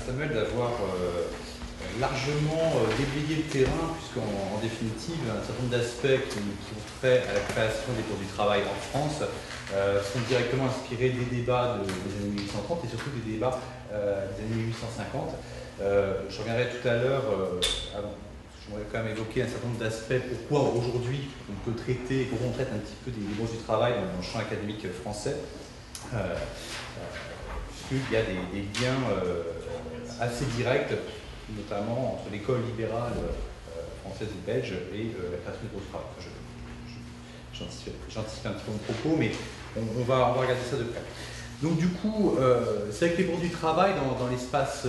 Samuel d'avoir largement déblayé le terrain, puisqu'en définitive, un certain nombre d'aspects qui ont trait à la création des cours du travail en France sont directement inspirés des débats des années 1830 et surtout des débats des années 1850. Je reviendrai tout à l'heure, je voudrais quand même évoquer un certain nombre d'aspects, pourquoi aujourd'hui on peut traiter, pourquoi on traite un petit peu des bourses du travail dans le champ académique français. Puisqu'il y a des liens assez directs, notamment entre l'école libérale française et belge et la création des bourses du travail. J'anticipe un petit peu mon propos, mais on va regarder ça de près. Donc du coup, c'est vrai que les bourses du travail dans l'espace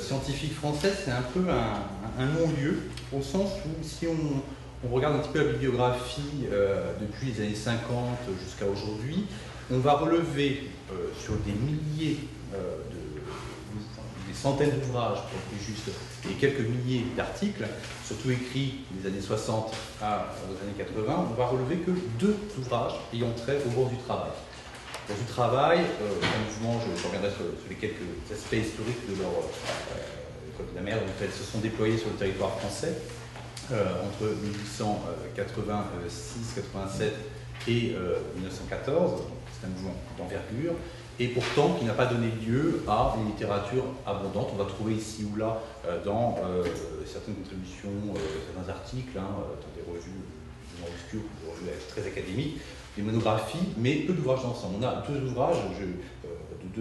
scientifique français, c'est un peu un non-lieu, au sens où si on regarde un petit peu la bibliographie depuis les années 50 jusqu'à aujourd'hui, on va relever sur des milliers, des centaines d'ouvrages, pour être plus juste, et quelques milliers d'articles, surtout écrits des années 60 aux années 80, on va relever que 2 ouvrages ayant trait aux bourses du travail. Bourses du travail, un mouvement, je reviendrai sur les quelques aspects historiques de leur de la manière dont elles se sont déployées sur le territoire français entre 1886, 87 et 1914. C'est un mouvement d'envergure, et pourtant qui n'a pas donné lieu à une littérature abondante. On va trouver ici ou là dans certaines contributions, certains articles, dans des revues obscures, des revues très académiques, des monographies, mais peu d'ouvrages d'ensemble. On a 2 ouvrages de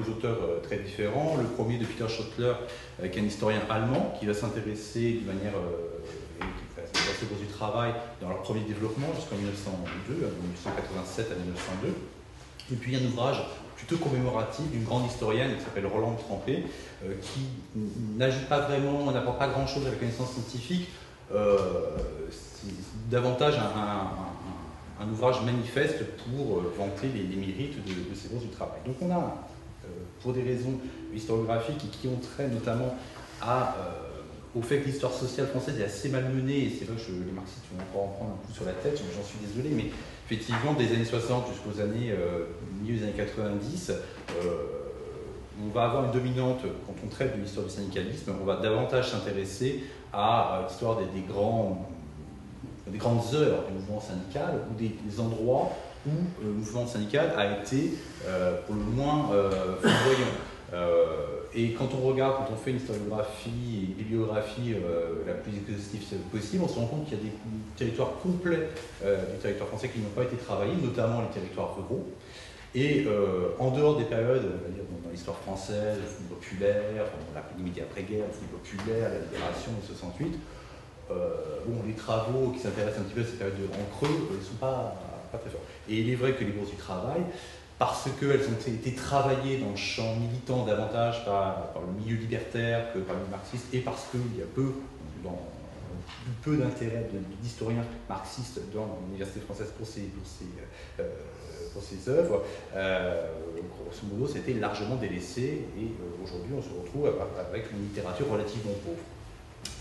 2 auteurs très différents. Le premier de Peter Schottler, qui est un historien allemand, qui va s'intéresser d'une manière aux bourses du travail dans leur premier développement jusqu'en 1902, de 1887 à 1902. Et puis un ouvrage plutôt commémoratif d'une grande historienne qui s'appelle Rolande Trempé, qui n'agit pas vraiment, n'apporte pas grand-chose à la connaissance scientifique, c'est davantage un ouvrage manifeste pour vanter les mérites de ces bourses du travail. Donc on a, pour des raisons historiographiques et qui ont trait notamment au fait que l'histoire sociale française est assez malmenée, et c'est vrai que les marxistes vont encore en prendre un coup sur la tête, j'en suis désolé, mais effectivement, des années 60 jusqu'aux années, milieu des années 90, on va avoir une dominante, quand on traite de l'histoire du syndicalisme, on va davantage s'intéresser à l'histoire des grandes heures du mouvement syndical, ou des endroits où le mouvement syndical a été, pour le moins, flamboyant. Et quand on regarde, quand on fait une historiographie et une bibliographie la plus exhaustive possible, on se rend compte qu'il y a des territoires complets du territoire français qui n'ont pas été travaillés, notamment les territoires ruraux. Et en dehors des périodes, on va dire, dans l'histoire française, le Front populaire, l'immédiat après-guerre, le Front populaire, la Libération de 68, les travaux qui s'intéressent un petit peu à cette période en creux ne sont pas très forts. Et il est vrai que les bourses du travail, parce qu'elles ont été travaillées dans le champ militant davantage par le milieu libertaire que par les marxistes, et parce qu'il y a peu d'intérêt d'historiens marxistes dans l'université française pour ces œuvres, grosso modo, ça a été largement délaissé, et aujourd'hui on se retrouve avec une littérature relativement pauvre.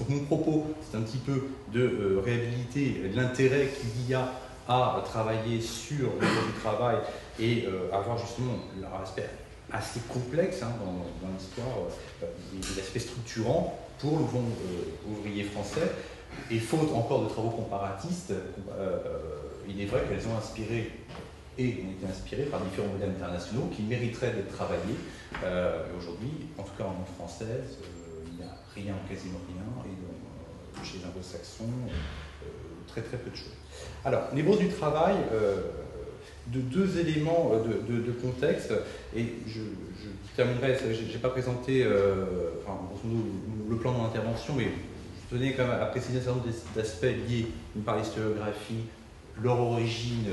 Donc mon propos, c'est un petit peu de réhabiliter l'intérêt qu'il y a à travailler sur le droit du travail et avoir justement leur aspect assez complexe dans l'histoire, des aspects structurants pour le mouvement ouvrier français. Et faute encore de travaux comparatistes, il est vrai qu'elles ont inspiré et ont été inspirées par différents modèles internationaux qui mériteraient d'être travaillés. Aujourd'hui, en tout cas en langue française, il n'y a rien, quasiment rien, et chez les anglo-saxons, très très peu de choses. Alors, les bourses du travail, de 2 éléments de contexte, et je terminerai, je n'ai pas présenté grosso modo, le plan de mon intervention, mais je tenais quand même à préciser un certain nombre d'aspects liés par l'historiographie, leur origine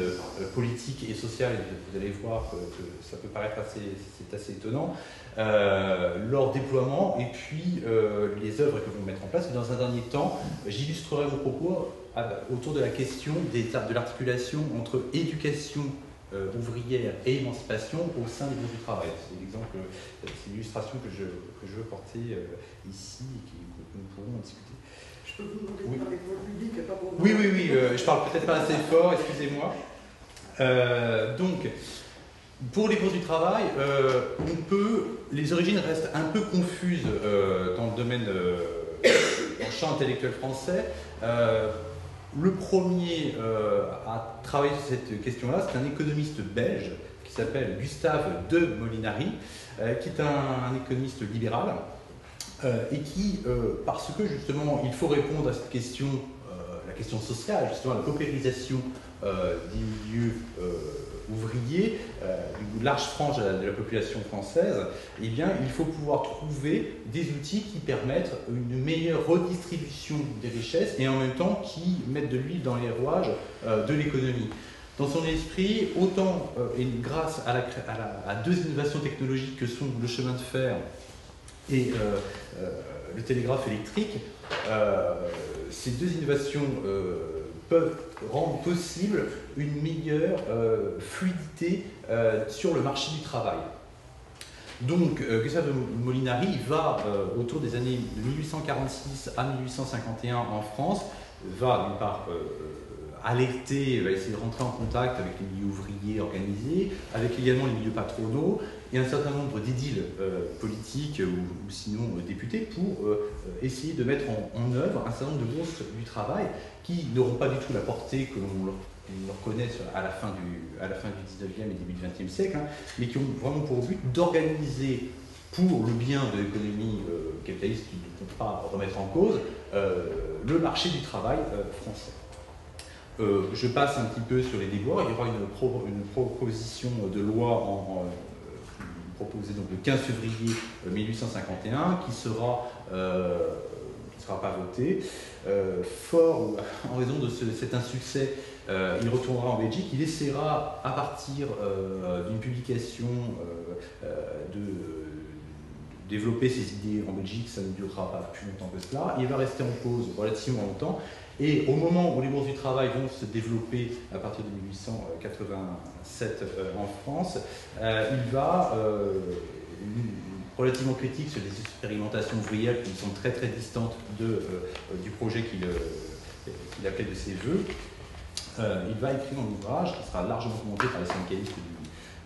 politique et sociale, vous allez voir que ça peut paraître assez étonnant, leur déploiement, et puis les œuvres que vous mettre en place. Et dans un dernier temps, j'illustrerai mon propos autour de la question de l'articulation entre éducation ouvrière et émancipation au sein des bourses du travail. C'est l'illustration que je veux porter ici et que nous pourrons en discuter. Je peux vous demander de parler pour le public et pas pour moi? Oui, je parle peut-être pas assez fort, excusez-moi. Donc, Pour les bourses du travail, les origines restent un peu confuses dans le domaine, dans le champ intellectuel français. Le premier à travailler sur cette question-là, c'est un économiste belge qui s'appelle Gustave de Molinari, qui est un économiste libéral et qui, parce que justement il faut répondre à cette question, la question sociale, justement la paupérisation des milieux ouvriers, une large frange de la population française, eh bien, il faut pouvoir trouver des outils qui permettent une meilleure redistribution des richesses et en même temps qui mettent de l'huile dans les rouages de l'économie. Dans son esprit, autant et grâce à deux innovations technologiques que sont le chemin de fer et le télégraphe électrique, ces deux innovations peuvent rendre possible une meilleure fluidité sur le marché du travail. Donc, Gustave de Molinari va, autour des années de 1846 à 1851 en France, va d'une part alerter, va essayer de rentrer en contact avec les milieux ouvriers organisés, avec également les milieux patronaux et un certain nombre d'édiles politiques ou sinon députés pour essayer de mettre en œuvre un certain nombre de bourses du travail qui n'auront pas du tout la portée que l'on leur connaît à la fin du 19e et début du 20e siècle, hein, mais qui ont vraiment pour but d'organiser pour le bien de l'économie capitaliste qui ne compte pas remettre en cause le marché du travail français. Je passe un petit peu sur les déboires. Il y aura une proposition de loi proposée donc, le 15 février 1851 qui sera pas votée. Fort en raison de cet insuccès, il retournera en Belgique. Il essaiera, à partir d'une publication, de développer ses idées en Belgique. Ça ne durera pas plus longtemps que cela. Il va rester en pause relativement longtemps. Et au moment où les bourses du travail vont se développer à partir de 1887 en France, il va, relativement critique sur des expérimentations ouvrières qui sont très très distantes du projet qu'il appelait de ses voeux, il va écrire un ouvrage qui sera largement commenté par les syndicalistes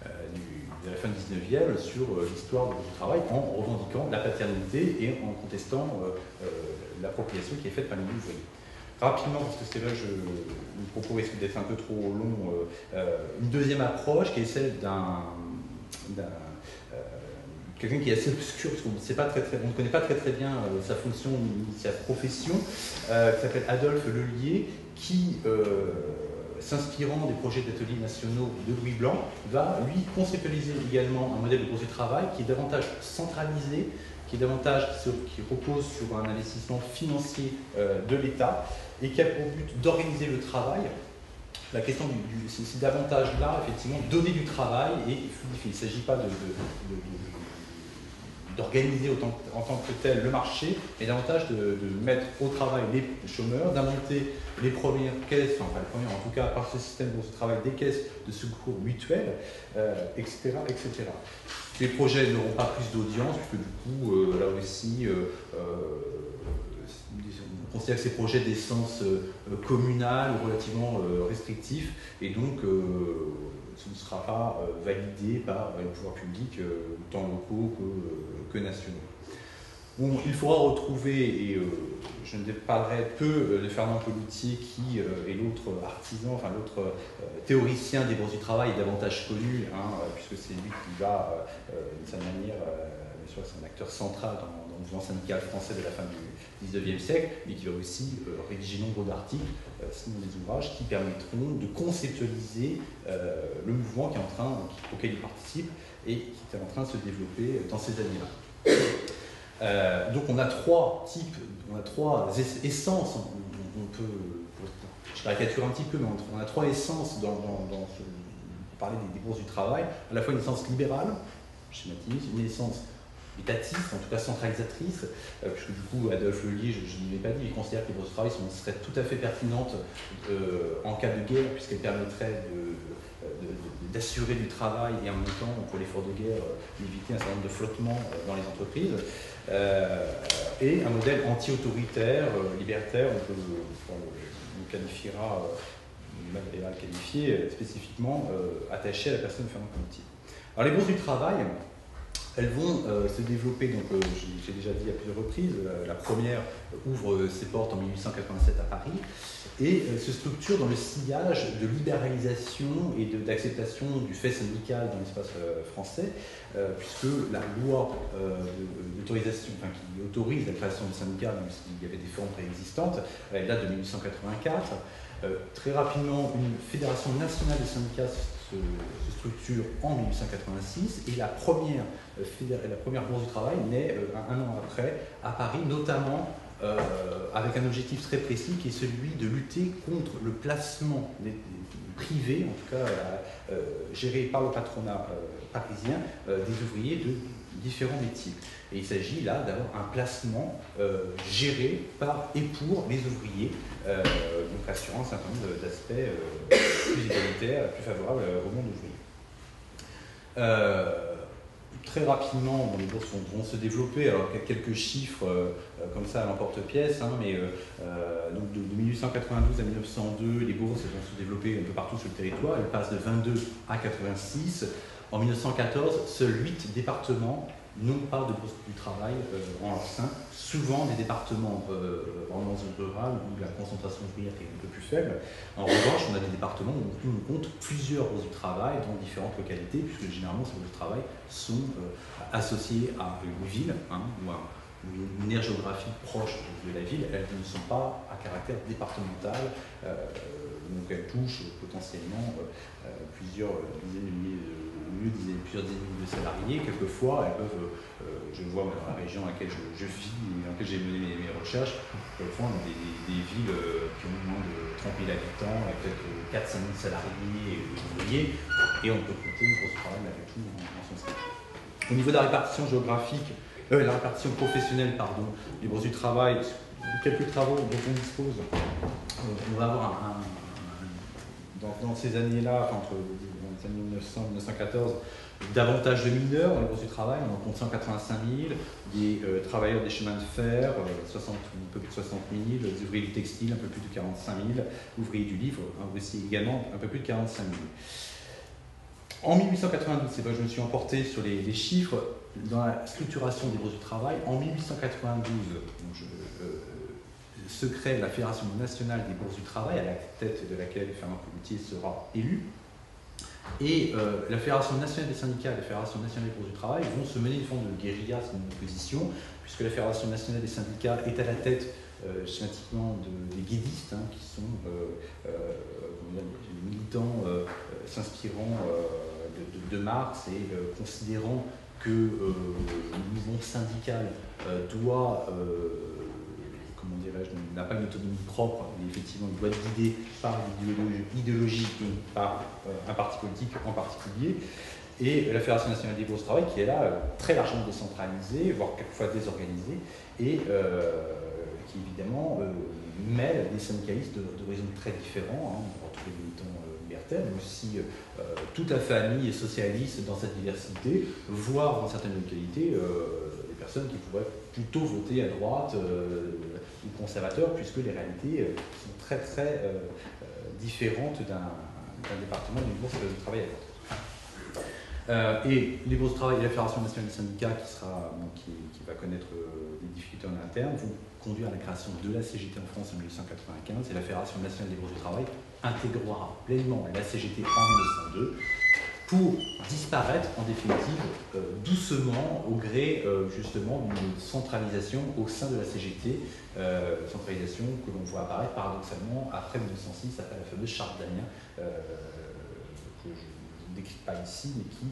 de la fin du 19e sur l'histoire du travail en revendiquant la paternité et en contestant l'appropriation qui est faite par les ouvriers. Rapidement, parce que c'est là que le propos risque d'être un peu trop long, une deuxième approche qui est celle quelqu'un qui est assez obscur, parce qu'on ne connaît pas très bien sa fonction ni sa profession, qui s'appelle Adolphe Lelier, qui, s'inspirant des projets d'ateliers nationaux de Louis Blanc, va lui conceptualiser également un modèle de bourse du travail qui est davantage centralisé, qui repose sur un investissement financier de l'État et qui a pour but d'organiser le travail. La question c'est davantage là, effectivement, donner du travail et fluidifier. Il ne s'agit pas d'organiser en tant que tel le marché, mais davantage de mettre au travail les chômeurs, d'inventer les premières caisses, enfin pas les premières, en tout cas par ce système de travail, des caisses de secours mutuels, etc., etc. Les projets n'auront pas plus d'audience, puisque du coup, là aussi, on considère que ces projets d'essence communale ou relativement restrictifs, et donc ce ne sera pas validé par les pouvoirs publics, tant locaux que nationaux. Bon, il faudra retrouver, et je ne parlerai peu de Fernand Pelloutier, qui est l'autre artisan, enfin l'autre théoricien des bourses du travail, est davantage connu, hein, puisque c'est lui qui va, d'une certaine manière, bien sûr, c'est un acteur central dans le mouvement syndical français de la fin du XIXe siècle, mais qui va aussi rédiger nombre d'articles, sinon des ouvrages, qui permettront de conceptualiser le mouvement auquel il participe et qui est en train de se développer dans ces années-là. Donc on a trois essences, on peut, je caricature un petit peu, mais on a trois essences pour parler des bourses du travail, à la fois une essence libérale, je schématise, une essence étatiste, en tout cas centralisatrice, puisque du coup Adolphe Lelier, je ne l'ai pas dit, il considère que les bourses du travail seraient tout à fait pertinentes en cas de guerre, puisqu'elles permettraient d'assurer du travail et en même temps, pour l'effort de guerre, d'éviter un certain nombre de flottements dans les entreprises. Et un modèle anti-autoritaire, libertaire, on qualifiera, qualifié spécifiquement attaché à la personne Fernand Pelloutier. Alors les bourses du travail, elles vont se développer, donc j'ai déjà dit à plusieurs reprises, la première ouvre ses portes en 1887 à Paris et se structure dans le sillage de libéralisation et d'acceptation du fait syndical dans l'espace français, puisque la loi d'autorisation, qui autorise la création de syndicats, même s'il y avait des formes préexistantes, elle date de 1884. Très rapidement, une fédération nationale des syndicats se structure en 1886 et la première bourse du travail naît un an après à Paris, notamment avec un objectif très précis qui est celui de lutter contre le placement privé, en tout cas géré par le patronat parisien, des ouvriers de différents métiers. Et il s'agit là d'avoir un placement géré par et pour les ouvriers, donc assurant un certain nombre d'aspects plus égalitaires, plus favorables au monde ouvrier. Très rapidement, les bourses vont se développer. Alors, quelques chiffres comme ça à l'emporte-pièce, mais donc de 1892 à 1902, les bourses vont se développer un peu partout sur le territoire. Elles passent de 22 à 86. En 1914, seuls 8 départements n'ont pas de bourse du travail en leur sein, souvent des départements en zone rurale où la concentration ouvrière est un peu plus faible. En revanche, on a des départements où on compte plusieurs bourses du travail dans différentes localités, puisque généralement ces bourses du travail sont associées à une ville ou à une aire géographique proche de la ville. Elles ne sont pas à caractère départemental, donc elles touchent potentiellement plusieurs dizaines de milliers plusieurs dizaines de milliers de salariés. Quelquefois, elles peuvent, je vois dans la région dans laquelle je vis et dans laquelle j'ai mené mes recherches, quelquefois on a des villes qui ont moins de 30 000 habitants, avec peut-être 4 000 à 5 000 salariés et ouvriers, et on peut compter une grosse travail malgré tout en son sein. Au niveau de la répartition géographique, la répartition professionnelle, des bourses du travail, quelques travaux dont on dispose, on va avoir dans ces années-là, entre les années 1900 et 1914, davantage de mineurs dans les bourses du travail, on en compte 185 000, des travailleurs des chemins de fer, un peu plus de 60 000, des ouvriers du textile, un peu plus de 45 000, ouvriers du livre, aussi également un peu plus de 45 000. En 1892, c'est vrai que je me suis emporté sur les chiffres, dans la structuration des bourses du travail, en 1892, se crée la Fédération nationale des bourses du travail, à la tête de laquelle Fernand Pelloutier sera élu. Et la Fédération nationale des syndicats et la Fédération nationale des bourses du travail vont se mener une forme de guérilla, c'est une opposition, puisque la Fédération nationale des syndicats est à la tête schématiquement des guédistes, qui sont des militants s'inspirant de Marx et considérant que le mouvement syndical doit n'a pas une autonomie propre, mais effectivement il doit être guidé par l'idéologie et par un parti politique en particulier. Et la Fédération nationale des bourses du travail qui est là très largement décentralisée, voire quelquefois désorganisée, et qui évidemment mêle des syndicalistes d'horizons très différents, on retrouve les militants libertaires, mais aussi toute la famille socialiste dans cette diversité, voire dans certaines localités, des personnes qui pourraient plutôt voter à droite ou conservateurs, puisque les réalités sont très très différentes d'un département d'une bourse du travail à l'autre. Et les bourses de travail et la Fédération nationale des syndicats, qui va connaître des difficultés en interne, vont conduire à la création de la CGT en France en 1895, et la Fédération nationale des bourses du travail intégrera pleinement la CGT en 1902 pour disparaître en définitive doucement au gré justement d'une centralisation au sein de la CGT, centralisation que l'on voit apparaître paradoxalement après 1906, après la fameuse charte d'Amiens, que je ne décris pas ici, mais qui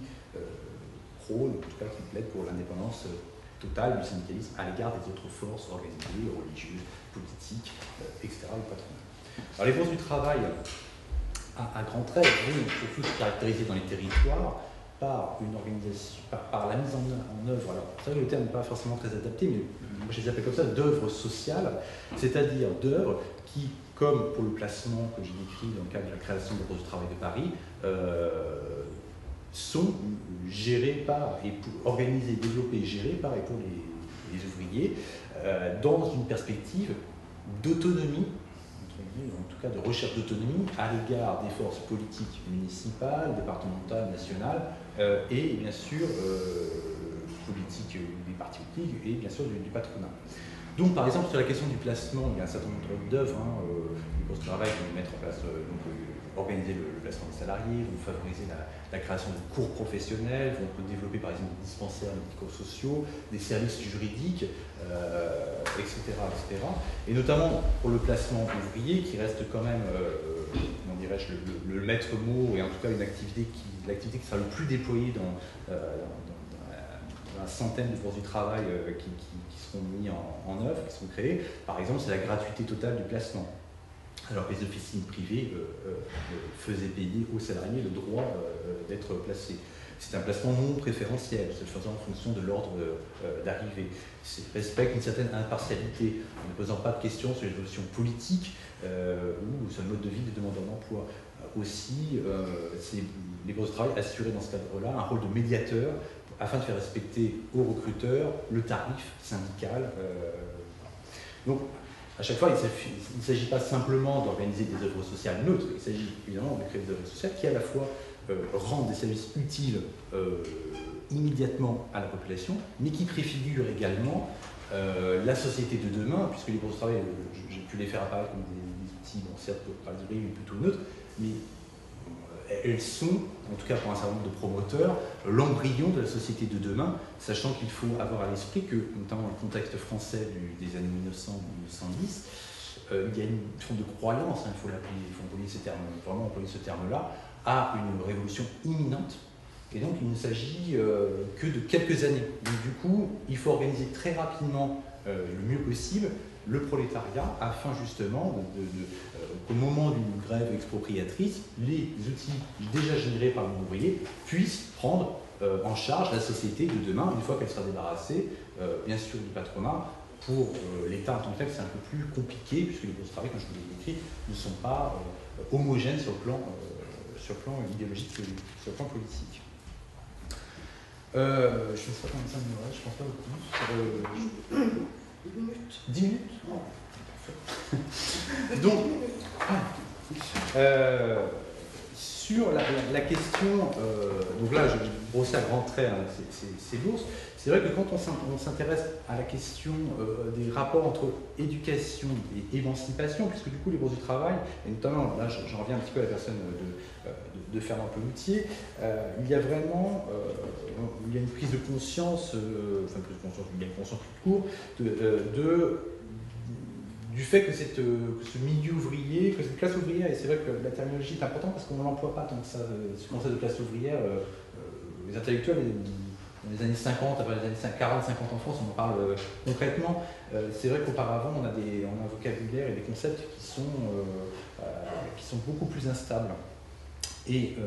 prône, en tout cas qui plaide pour l'indépendance totale du syndicalisme à l'égard des autres forces organisées, religieuses, politiques, etc. ou patronales. Alors les bourses du travail, à grands traits, vont surtout se caractériser dans les territoires par une organisation, par la mise en œuvre, alors c'est vrai que le terme n'est pas forcément très adapté, mais moi je les appelle comme ça, d'œuvres sociales, c'est-à-dire d'œuvres qui, comme pour le placement que j'ai décrit dans le cadre de la création de la bourse du travail de Paris, sont gérées par, et organisées, développées, gérées par et pour les ouvriers, dans une perspective d'autonomie, entre en tout cas de recherche d'autonomie à l'égard des forces politiques municipales, départementales, nationales et bien sûr politiques des partis politiques et bien sûr du patronat. Donc par exemple sur la question du placement, il y a un certain nombre d'œuvres, les postes de travail vont mettre en place, organiser le placement des salariés, vont favoriser la création de cours professionnels, vont développer par exemple des dispensaires médico-sociaux, des services juridiques, etc., etc. Et notamment pour le placement ouvrier qui reste quand même, comment dirais-je, le maître mot et en tout cas l'activité qui sera le plus déployée dans la centaine de forces du travail qui seront mis en œuvre, qui seront créées. Par exemple, c'est la gratuité totale du placement. Alors que les officines privées faisaient payer aux salariés le droit d'être placés. C'est un placement non préférentiel, se faisant en fonction de l'ordre d'arrivée. Respecte une certaine impartialité, en ne posant pas de questions sur les options politiques ou sur le mode de vie des demandeurs d'emploi. Aussi, les postes de travail assuraient dans ce cadre-là un rôle de médiateur afin de faire respecter aux recruteurs le tarif syndical. Donc, à chaque fois, il ne s'agit pas simplement d'organiser des œuvres sociales neutres, il s'agit évidemment de créer des œuvres sociales qui à la fois rendent des services utiles immédiatement à la population, mais qui préfigurent également la société de demain, puisque les postes de travail, j'ai pu les faire apparaître comme des outils, bon, certes par des mais plutôt neutres, mais elles sont, en tout cas pour un certain nombre de promoteurs, l'embryon de la société de demain, sachant qu'il faut avoir à l'esprit que, notamment dans le contexte français des années 1900-1910, il y a une forme de croyance, il faut employer ces termes, vraiment employer ce terme-là, à une révolution imminente. Et donc il ne s'agit que de quelques années. Donc du coup, il faut organiser très rapidement, le mieux possible, le prolétariat, afin justement qu'au moment d'une grève expropriatrice, les outils déjà générés par les ouvriers puissent prendre en charge la société de demain, une fois qu'elle sera débarrassée, bien sûr, du patronat. Pour l'État en tant que tel, c'est un peu plus compliqué, puisque les postes de travail, comme je vous l'ai décrit, ne sont pas homogènes sur le plan idéologique et sur le plan politique. Je fais ça comme ça, je pense pas beaucoup. 10 minutes. Donc, sur la question, donc là, je brossais à grands traits ces bourses. C'est vrai que quand on s'intéresse à la question des rapports entre éducation et émancipation, puisque du coup les bourses du travail, et notamment, là j'en reviens un petit peu à la personne de Fernand Pelloutier, il y a vraiment il y a une prise de conscience, il y a une conscience toute court, du fait que ce milieu ouvrier, que cette classe ouvrière, et c'est vrai que la terminologie est importante parce qu'on ne l'emploie pas tant que ça, ce concept de classe ouvrière, les intellectuels, dans les années 50, après les années 40-50 en France, on en parle concrètement. C'est vrai qu'auparavant, on a un vocabulaire et des concepts qui sont beaucoup plus instables. Et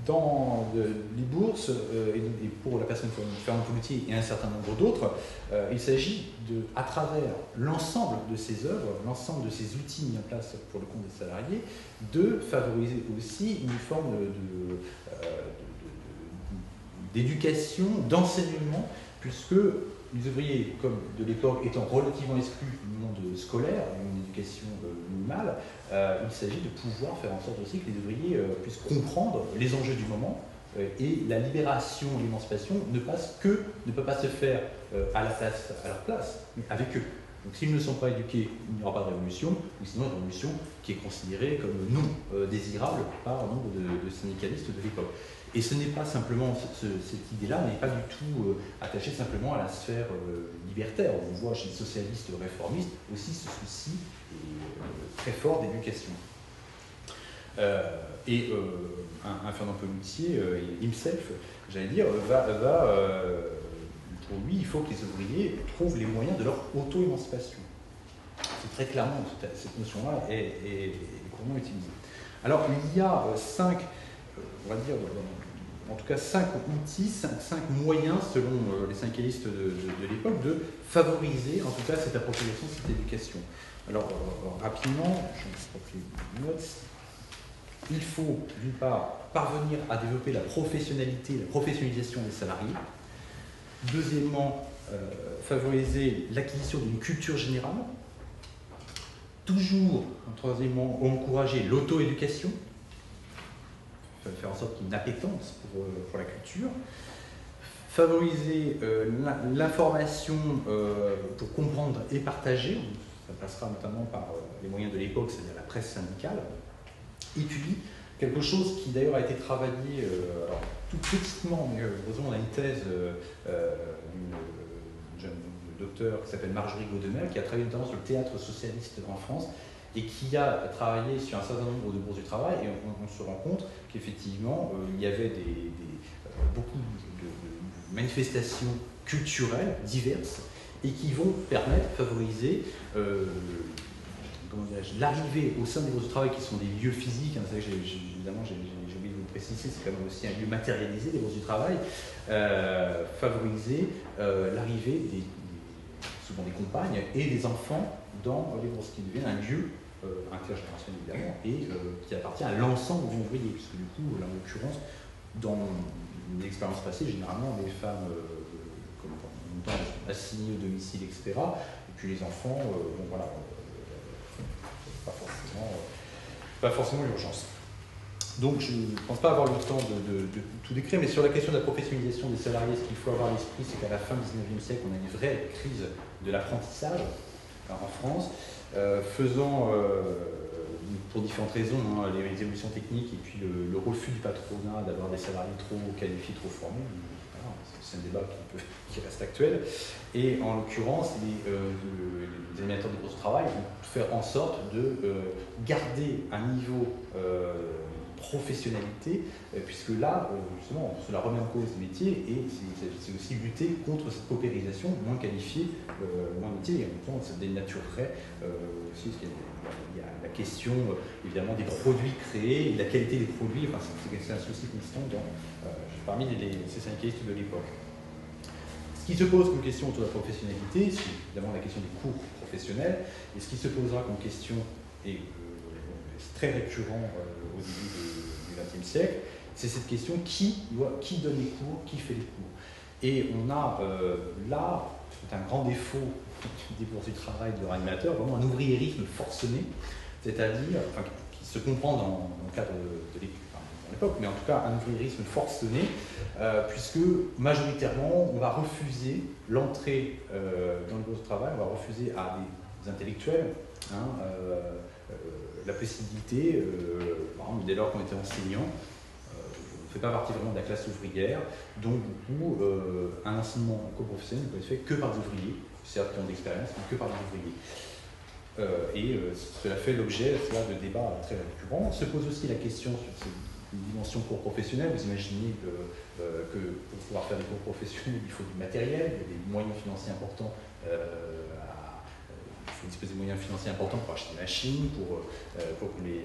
dans les bourses, et pour la personne Fernand Pelloutier et un certain nombre d'autres, il s'agit à travers l'ensemble de ces œuvres, l'ensemble de ces outils mis en place pour le compte des salariés, de favoriser aussi une forme d'éducation, d'enseignement, puisque les ouvriers, comme de l'époque, étant relativement exclus du monde scolaire, d'une éducation minimale, il s'agit de pouvoir faire en sorte aussi que les ouvriers puissent comprendre les enjeux du moment, et la libération, l'émancipation ne peut pas se faire à leur place, mais avec eux. Donc s'ils ne sont pas éduqués, il n'y aura pas de révolution, ou sinon une révolution qui est considérée comme non désirable par nombre de syndicalistes de l'époque. Et ce n'est pas simplement cette idée-là, n'est pas du tout attachée simplement à la sphère libertaire. On voit chez les socialistes réformistes aussi ce souci très fort d'éducation. Un Fernand Pelloutier, himself, j'allais dire, pour lui, il faut que les ouvriers trouvent les moyens de leur auto-émancipation. C'est très clairement, cette notion-là est couramment utilisée. Alors, il y a 5, on va dire, en tout cas 5 outils, 5 moyens, selon les syndicalistes de l'époque, de favoriser, en tout cas, cette appropriation, cette éducation. Alors, rapidement, je vais les notes. Il faut, d'une part, parvenir à développer la professionnalité, la professionnalisation des salariés. Deuxièmement, favoriser l'acquisition d'une culture générale, Toujours, troisièmement, encourager l'auto-éducation, faire en sorte qu'il y ait une appétence pour la culture, favoriser l'information pour comprendre et partager, ça passera notamment par les moyens de l'époque, c'est-à-dire la presse syndicale, et puis quelque chose qui d'ailleurs a été travaillé alors, tout petitement, mais heureusement on a une thèse d'une jeune docteur qui s'appelle Marjorie Godemel, qui a travaillé notamment sur le théâtre socialiste en France, et qui a travaillé sur un certain nombre de bourses du travail, et on se rend compte qu'effectivement, il y avait beaucoup de manifestations culturelles diverses, et qui vont permettre, favoriser l'arrivée au sein des bourses du travail, qui sont des lieux physiques, hein, évidemment j'ai oublié de vous préciser, c'est quand même aussi un lieu matérialisé, les bourses du travail, favoriser l'arrivée souvent des compagnes et des enfants dans les bourses, qui deviennent un lieu intergénérationnel évidemment, et qui appartient à l'ensemble des ouvriers, puisque du coup, là, en l'occurrence, dans l'expérience passée, généralement, les femmes assignées au domicile, etc., et puis les enfants, bon voilà, pas forcément l'urgence. Donc je ne pense pas avoir le temps de tout décrire, mais sur la question de la professionnalisation des salariés, ce qu'il faut avoir à l'esprit, c'est qu'à la fin du XIXe siècle, on a une vraie crise de l'apprentissage en France, faisant, pour différentes raisons, hein, les évolutions techniques et puis le refus du patronat d'avoir des salariés trop qualifiés, trop formés. Voilà, c'est un débat qui reste actuel. Et en l'occurrence, les animateurs des bourses de travail vont faire en sorte de garder un niveau professionnalité, puisque là, justement, cela remet en cause les métiers, et c'est aussi lutter contre cette paupérisation, moins qualifiée, moins métier, et en même temps, ça dénaturerait aussi, parce qu'il y a la question, évidemment, des produits créés, et de la qualité des produits, enfin, c'est un souci constant parmi ces syndicalistes de l'époque. Ce qui se pose comme question autour de la professionnalité, c'est évidemment la question des cours professionnels, et ce qui se posera comme question, et c'est très récurrent au début du XXe siècle, c'est cette question qui donne les cours, qui fait les cours. Et on a là, c'est un grand défaut des bourses du travail de leur animateur, vraiment un ouvriérisme forcené, c'est-à-dire, enfin, qui se comprend dans le cadre de l'époque, mais en tout cas un ouvriérisme forcené, puisque majoritairement on va refuser l'entrée dans le bourse du travail, on va refuser à des intellectuels, hein, la possibilité, par exemple, dès lors qu'on était enseignant, on ne fait pas partie vraiment de la classe ouvrière, donc du coup, un enseignement co-professionnel ne peut être fait que par des ouvriers, certes qui ont d'expérience, mais que par des ouvriers. Cela fait l'objet de débats très récurrents. Se pose aussi la question sur cette dimension cours professionnelle. Vous imaginez que pour pouvoir faire des cours professionnels, il faut du matériel, il y a des moyens financiers importants. Il faut disposer de moyens financiers importants pour acheter des machines, pour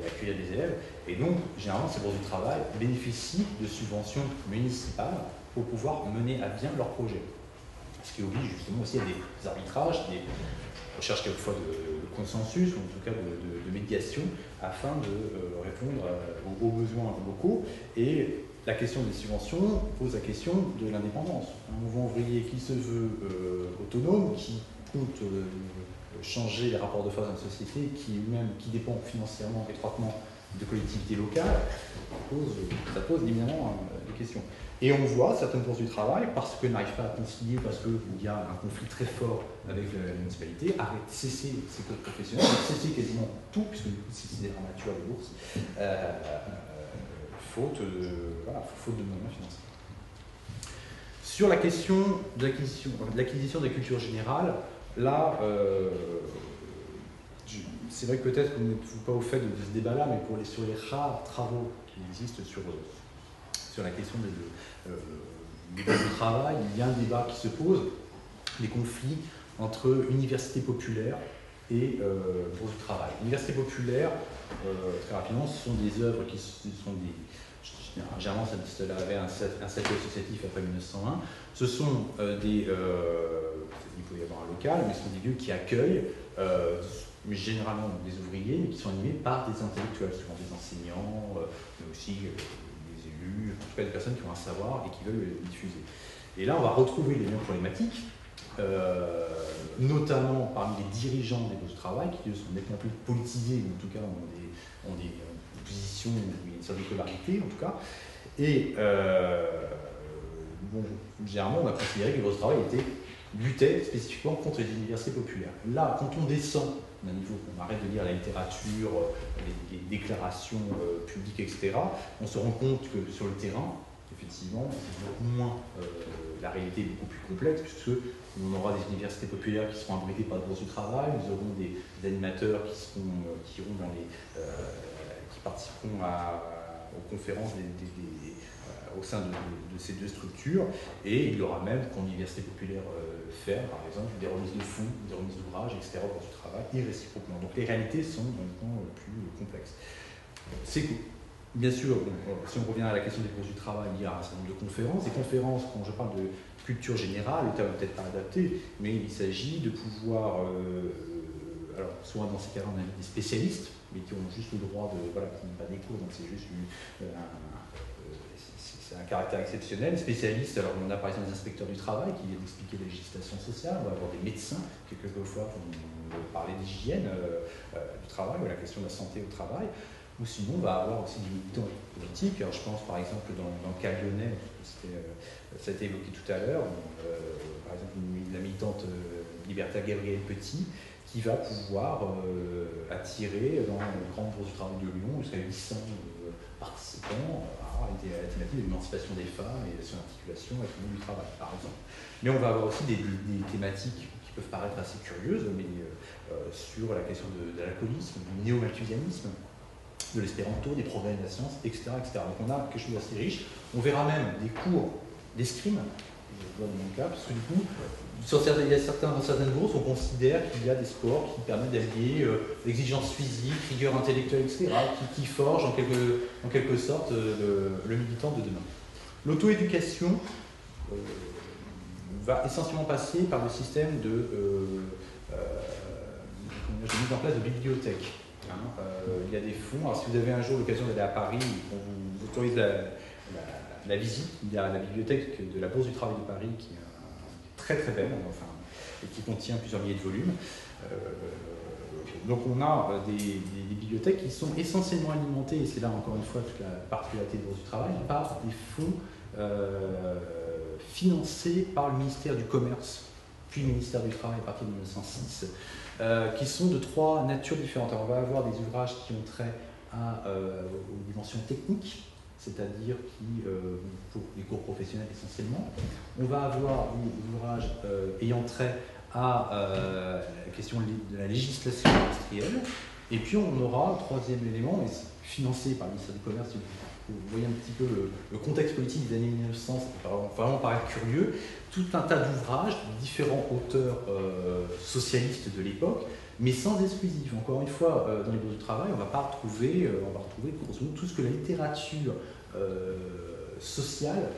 accueillir des élèves. Et donc, généralement, ces bourses du travail bénéficient de subventions municipales pour pouvoir mener à bien leurs projets. Ce qui oblige justement aussi à des arbitrages, des recherches quelquefois de consensus, ou en tout cas de médiation, afin de répondre aux besoins locaux. Et la question des subventions pose la question de l'indépendance. Un mouvement ouvrier qui se veut autonome, qui compte changer les rapports de force dans la société, qui dépend financièrement étroitement de collectivités locales, ça pose évidemment des questions. Et on voit certaines bourses du travail, parce qu'elles n'arrivent pas à concilier, parce qu'il y a un conflit très fort avec la municipalité, cesser ces cours professionnels, cesser quasiment tout, puisque du coup c'est des nature des bourses, faute de moyens financiers. Sur la question de l'acquisition des cultures générales, là, c'est vrai que peut-être que vous n'êtes pas au fait de ce débat-là, mais sur les rares travaux qui existent sur la question des bourses du travail, il y a un débat qui se pose, des conflits entre universités populaires et bourses du travail. Universités populaires, très rapidement, ce sont des œuvres qui sont généralement, cela avait un statut associatif après 1901. Ce sont il peut y avoir un local, mais ce sont des lieux qui accueillent généralement des ouvriers, mais qui sont animés par des intellectuels, souvent des enseignants, mais aussi des élus, en tout cas des personnes qui ont un savoir et qui veulent le diffuser. Et là, on va retrouver les mêmes problématiques, notamment parmi les dirigeants des postes de travail, qui sont nettement plus politisés, ou en tout cas ont des positions, une certaine scolarité en tout cas. Et bon, généralement, on a considéré que les postes de travail luttaient spécifiquement contre les universités populaires. Là, quand on descend d'un niveau, on arrête de lire la littérature, les déclarations publiques, etc., on se rend compte que sur le terrain, effectivement, moins la réalité est beaucoup plus complexe, puisque on aura des universités populaires qui seront abritées par le bourse du travail, nous aurons des animateurs qui participeront aux conférences au sein de ces deux structures, et il y aura même, qu'en université populaire par exemple, des remises de fonds, des remises d'ouvrages, etc. au bourse du travail, et réciproquement. Donc les réalités sont maintenant plus complexes. Bien sûr, si on revient à la question des bourses du travail, il y a un certain nombre de conférences. Des conférences, quand je parle de culture générale, le terme n'est peut-être pas adapté, mais il s'agit de pouvoir, alors soit dans ces cas-là on a des spécialistes, mais qui ont juste le droit de, voilà, qui n'ont pas des cours, donc c'est juste c'est un caractère exceptionnel. Spécialistes, alors on a par exemple des inspecteurs du travail qui viennent expliquer la législation sociale, on va avoir des médecins qui quelquefois vont parler d'hygiène du travail, ou la question de la santé au travail. Ou sinon, on va avoir aussi des militants politiques. Alors, je pense par exemple dans le cas lyonnais, ça a été évoqué tout à l'heure, par exemple la militante libertaire Gabrielle Petit, qui va pouvoir attirer dans la grande bourse du travail de Lyon jusqu'à 800 participants à la thématique de l'émancipation des femmes et de son articulation avec le monde du travail, par exemple. Mais on va avoir aussi des thématiques qui peuvent paraître assez curieuses, mais sur la question de l'alcoolisme, du néo-malthusianisme, de l'espéranto, des progrès de la science, etc., etc. Donc on a quelque chose d'assez riche. On verra même des cours d'escrime, dans mon cas, parce que du coup, dans certaines bourses, on considère qu'il y a des sports qui permettent d'allier l'exigence physique, rigueur intellectuelle, etc., qui forgent en quelque sorte le militant de demain. L'auto-éducation va essentiellement passer par le système de mise en place de bibliothèques. Il y a des fonds. Alors, si vous avez un jour l'occasion d'aller à Paris, on vous autorise la visite. Il y a la bibliothèque de la Bourse du Travail de Paris qui est très très belle, enfin, et qui contient plusieurs milliers de volumes. Donc on a des bibliothèques qui sont essentiellement alimentées, et c'est là encore une fois toute la particularité de la Bourse du Travail, par des fonds financés par le ministère du Commerce, puis le ministère du Travail à partir de 1906, qui sont de trois natures différentes. Alors, on va avoir des ouvrages qui ont trait aux dimensions techniques, c'est-à-dire pour les cours professionnels essentiellement. On va avoir des ouvrages ayant trait à la question de la législation industrielle. Et puis on aura un troisième élément, financé par le ministère du Commerce. Vous voyez un petit peu le contexte politique des années 1900, ça peut vraiment paraître curieux. Tout un tas d'ouvrages de différents auteurs socialistes de l'époque, mais sans exclusif. Encore une fois, dans les bourses du travail, on va retrouver grosso modo tout ce que la littérature sociale,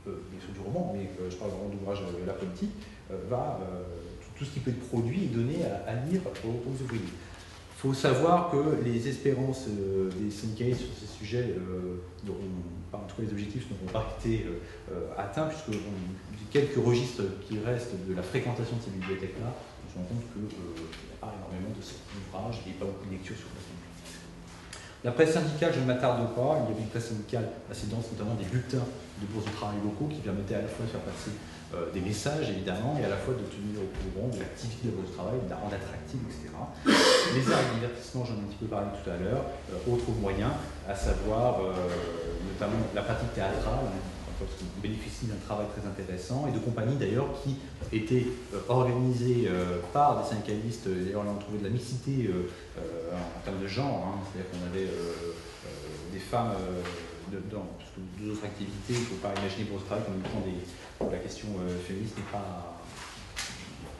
bien sûr du roman, mais je parle vraiment d'ouvrages de la politique, tout ce qui peut être produit et donné à lire aux ouvriers. Il faut savoir que les espérances des syndicalistes sur ces sujets, en tout cas les objectifs n'auront pas été atteints, puisque quelques registres qui restent de la fréquentation de ces bibliothèques-là, on se rend compte qu'il n'y a pas énormément de ouvrages et pas beaucoup de lectures sur place. La presse syndicale, je ne m'attarde pas, il y avait une presse syndicale assez dense, notamment des bulletins de bourse du travail locaux qui permettaient à la fois de faire passer des messages évidemment et à la fois de tenir au courant de l'activité de la bourse du travail, de la rendre attractive, etc. Les arts et divertissements, j'en ai un petit peu parlé tout à l'heure, autres moyens, à savoir notamment la pratique théâtrale, qui bénéficie d'un travail très intéressant, et de compagnies d'ailleurs qui étaient organisées par des syndicalistes. D'ailleurs là on trouvait de la mixité en termes de genre, c'est-à-dire qu'on avait des femmes dedans, parce que d'autres activités, il ne faut pas imaginer pour ce travail comme la question féministe n'est pas...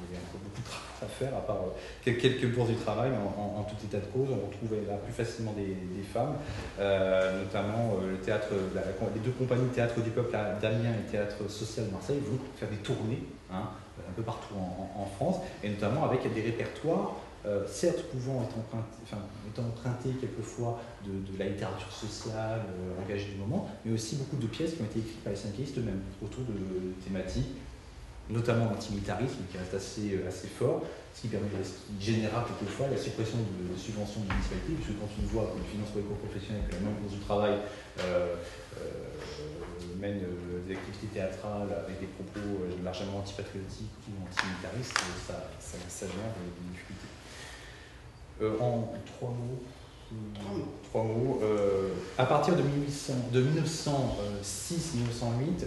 Il y a encore beaucoup de travail à faire, à part quelques bourses du travail, en tout état de cause. On retrouvait là plus facilement des femmes, notamment les deux compagnies de théâtre du peuple à Damien et théâtre social de Marseille vont faire des tournées un peu partout en France, et notamment avec des répertoires, certes pouvant être empruntés quelquefois de la littérature sociale engagée du moment, mais aussi beaucoup de pièces qui ont été écrites par les syndicalistes eux-mêmes autour de thématiques notamment l'antimilitarisme qui reste assez fort, ce qui générera quelquefois la suppression de subventions de municipalités, puisque quand on voit une finance pour les cours professionnels que la même bourse du travail mène des activités théâtrales avec des propos largement antipatriotiques ou antimilitaristes, ça génère des difficultés. En trois mots, à partir de 1906-1908,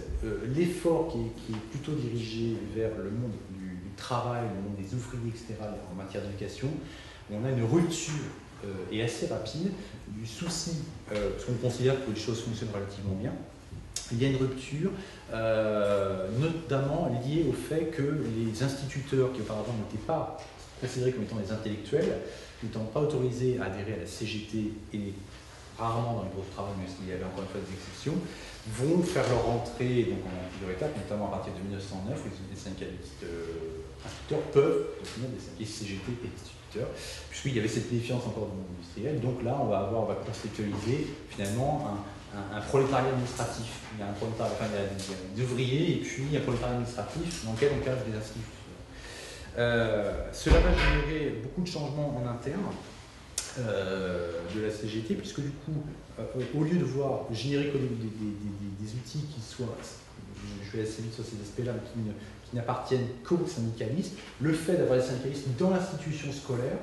l'effort qui est plutôt dirigé vers le monde du travail, le monde des ouvriers, etc., en matière d'éducation, on a une rupture et assez rapide du souci, parce qu'on considère que les choses fonctionnent relativement bien. Il y a une rupture, notamment liée au fait que les instituteurs, qui auparavant n'étaient pas considérés comme étant des intellectuels, n'étant pas autorisés à adhérer à la CGT et rarement dans les groupes de travail, mais il y avait encore une fois des exceptions, vont faire leur entrée donc, en plusieurs étapes, notamment à partir de 1909, où les syndicalistes instituteurs peuvent devenir des syndicalistes CGT et instituteurs, puisqu'il y avait cette défiance encore du monde industriel. Donc là, on va conceptualiser finalement un prolétariat administratif. Il y a un prolétariat, enfin, il y a des ouvriers et puis un prolétariat administratif dans lequel on cache des instituts. Cela va générer beaucoup de changements en interne de la CGT, puisque du coup, au lieu de voir générer des outils qui soient, je vais assez vite sur ces aspects-là, mais qui n'appartiennent qu'aux syndicalistes, le fait d'avoir des syndicalistes dans l'institution scolaire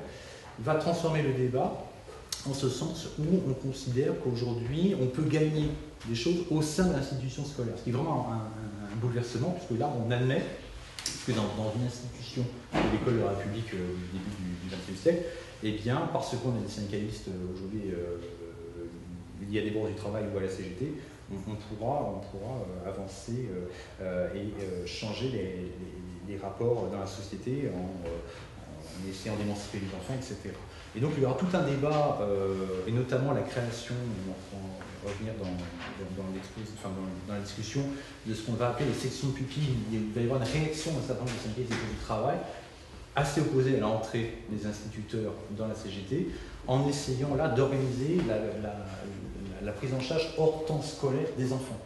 va transformer le débat en ce sens où on considère qu'aujourd'hui, on peut gagner des choses au sein de l'institution scolaire, ce qui est vraiment un bouleversement, puisque là, on admet que dans une institution de l'école de la République du début du XXe siècle, eh bien, parce qu'on a des syndicalistes aujourd'hui liés à des bourses du travail ou à la CGT, on pourra avancer et changer les rapports dans la société en essayant d'émanciper les enfants, etc. Et donc il y aura tout un débat, et notamment la création, on va revenir dans la discussion, de ce qu'on va appeler les sections de pupilles. Il va y avoir une réaction d'un certain nombre de syndicalistes du travail, assez opposés à l'entrée des instituteurs dans la CGT, en essayant là d'organiser la prise en charge hors temps scolaire des enfants.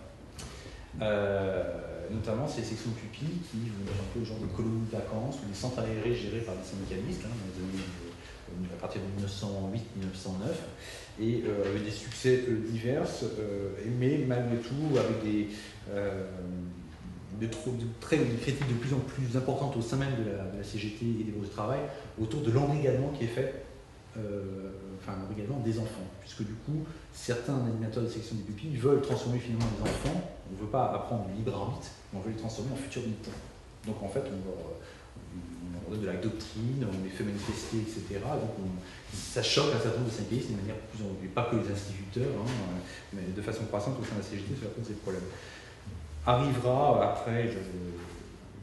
Notamment ces sections de pupilles qui vont être un peu le genre de colonies de vacances ou des centres aérés gérés par des syndicalistes dans les années à partir de 1908-1909 et avec des succès divers, mais malgré tout avec des critiques de plus en plus importantes au sein même de la CGT et des bourses de travail autour de l'embrigadement qui est fait, l'embrigadement des enfants, puisque du coup certains animateurs de section des pupilles veulent transformer finalement les enfants, on ne veut pas apprendre du libre arbitre, mais on veut les transformer en futurs militants. Donc en fait on donne de la doctrine, on les fait manifester, etc. Donc ça choque un certain nombre de syndicalistes de manière plus en plus, pas que les instituteurs, mais de façon croissante au sein de la CGT, cela pose des problèmes. Arrivera après,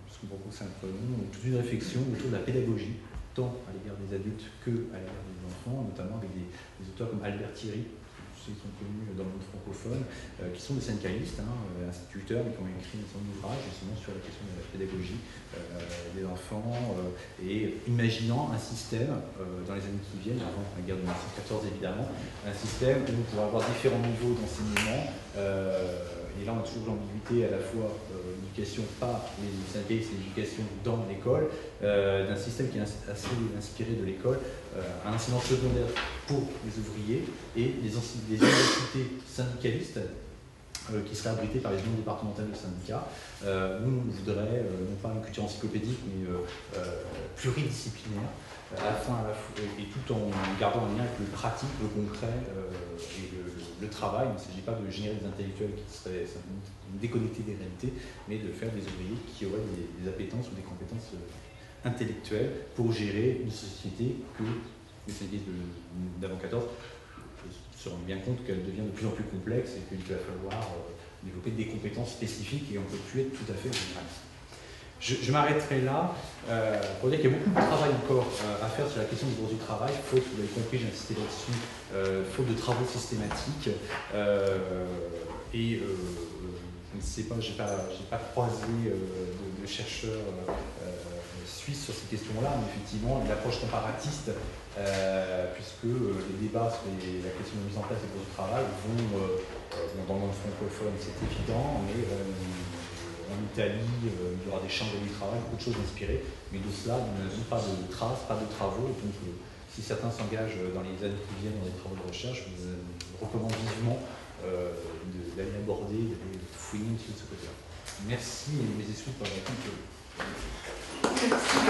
parce que beaucoup c'est un prénom, toute une réflexion autour de la pédagogie, tant à l'égard des adultes que à l'égard des enfants, notamment avec des auteurs comme Albert Thierry, ceux qui sont connus dans le monde francophone, qui sont des syndicalistes, instituteurs, mais qui ont écrit un certain ouvrage justement sur la question de la pédagogie des enfants, et imaginant un système, dans les années qui viennent, avant la guerre de 1914 évidemment, un système où on pourra avoir différents niveaux d'enseignement, et là on a toujours l'ambiguïté à la fois l'éducation par les syndicalistes et l'éducation dans l'école, d'un système qui est assez inspiré de l'école, un enseignement secondaire pour les ouvriers et des universités syndicalistes qui seraient abritées par les unions départementales de syndicats, où on voudrait non pas une culture encyclopédique mais pluridisciplinaire, et tout en gardant un lien avec le pratique, le concret et le travail. Il ne s'agit pas de générer des intellectuels qui seraient déconnectés des réalités, mais de faire des ouvriers qui auraient des appétences ou des compétences intellectuelles pour gérer une société que les syndicalistes d'avant 14 se rendent bien compte qu'elle devient de plus en plus complexe et qu'il va falloir développer des compétences spécifiques et on ne peut plus être tout à fait généraliste. Je m'arrêterai là pour dire qu'il y a beaucoup de travail encore à faire sur la question des bourses du travail, faute, vous l'avez compris, j'ai insisté là-dessus, faute de travaux systématiques. Je ne sais pas, je n'ai pas croisé de chercheurs suisses sur ces questions-là, mais effectivement, l'approche comparatiste, puisque les débats sur la question de mise en place des bourses du travail vont, dans le monde francophone, c'est évident, mais en Italie, il y aura des champs de travail, beaucoup de choses inspirées, mais de cela, nous n'avons pas de traces, pas de travaux. Donc, si certains s'engagent dans les années qui viennent dans des travaux de recherche, je vous recommande vivement d'aller aborder, d'aller fouiller un petit peu de ce côté-là. Merci et mes excuses pour la réponse. Merci.